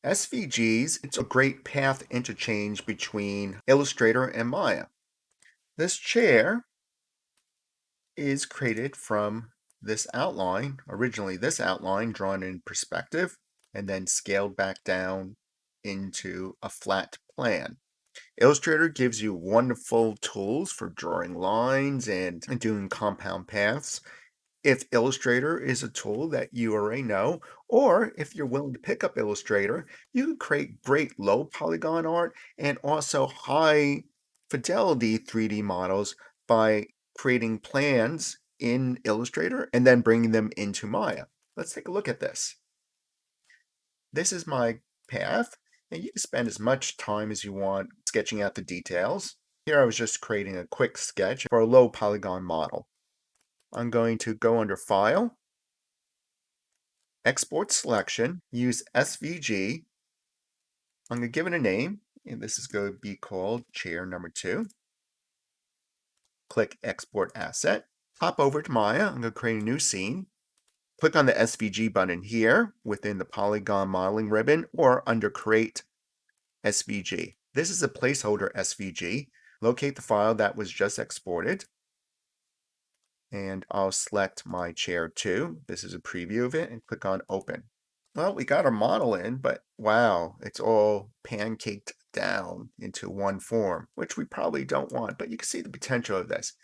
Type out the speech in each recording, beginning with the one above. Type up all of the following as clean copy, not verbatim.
SVGs, it's a great path interchange between Illustrator and Maya. This chair is created from this outline, originally this outline drawn in perspective, and then scaled back down into a flat plan. Illustrator gives you wonderful tools for drawing lines and doing compound paths. If Illustrator is a tool that you already know, or if you're willing to pick up Illustrator, you can create great low polygon art and also high fidelity 3D models by creating plans in Illustrator and then bringing them into Maya. Let's take a look at this. This is my path, and you can spend as much time as you want sketching out the details. Here I was just creating a quick sketch for a low polygon model. I'm going to go under File, Export Selection, use SVG. I'm going to give it a name, and this is going to be called Chair Number 2. Click Export Asset. Hop over to Maya. I'm going to create a new scene. Click on the SVG button here within the Polygon Modeling ribbon or under Create SVG. This is a placeholder SVG. Locate the file that was just exported. And I'll select my chair 2. This is a preview of it and click on Open. Well, we got our model in, but wow, it's all pancaked down into one form, which we probably don't want, but you can see the potential of this.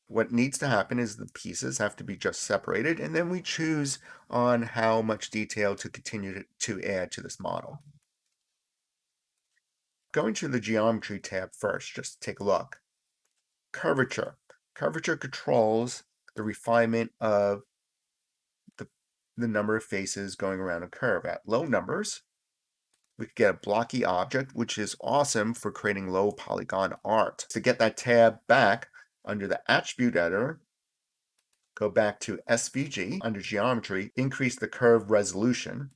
What needs to happen is the pieces have to be just separated, and then we choose on how much detail to continue to add to this model. Going to the Geometry tab first, just to take a look. Curvature. Curvature controls the refinement of the number of faces going around a curve. At low numbers, we could get a blocky object, which is awesome for creating low polygon art. To get that tab back under the Attribute Editor, go back to SVG, under Geometry, increase the curve resolution.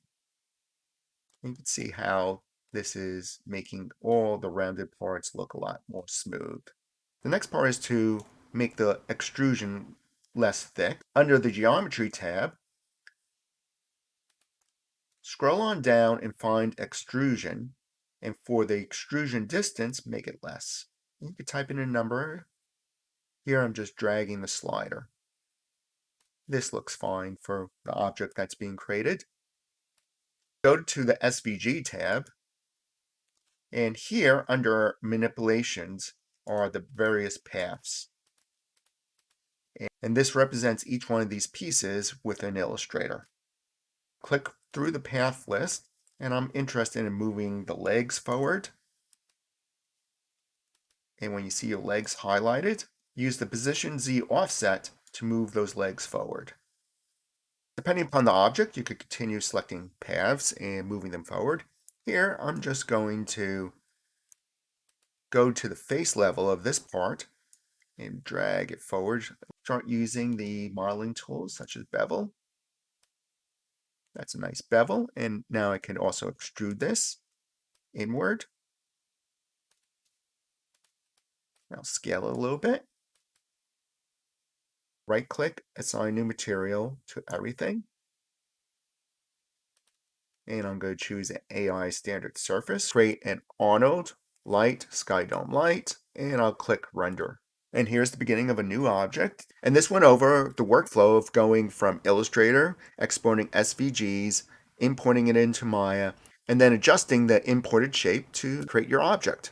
You can see how this is making all the rounded parts look a lot more smooth. The next part is to make the extrusion less thick. Under the Geometry tab, scroll on down and find Extrusion, and for the extrusion distance, make it less. You can type in a number. Here I'm just dragging the slider. This looks fine for the object that's being created. Go to the SVG tab, and here under Manipulations are the various paths. And this represents each one of these pieces within Illustrator. Click through the path list, and I'm interested in moving the legs forward. And when you see your legs highlighted, use the Position Z offset to move those legs forward. Depending upon the object, you could continue selecting paths and moving them forward. Here, I'm just going to go to the face level of this part and drag it forward. Start using the modeling tools such as bevel. That's a nice bevel, and now I can also extrude this inward. Now scale it a little bit. Right click, assign new material to everything. And I'm going to choose an AI standard surface. Create an Arnold light, sky dome light, and I'll click render. And here's the beginning of a new object. And this went over the workflow of going from Illustrator, exporting SVGs, importing it into Maya, and then adjusting the imported shape to create your object.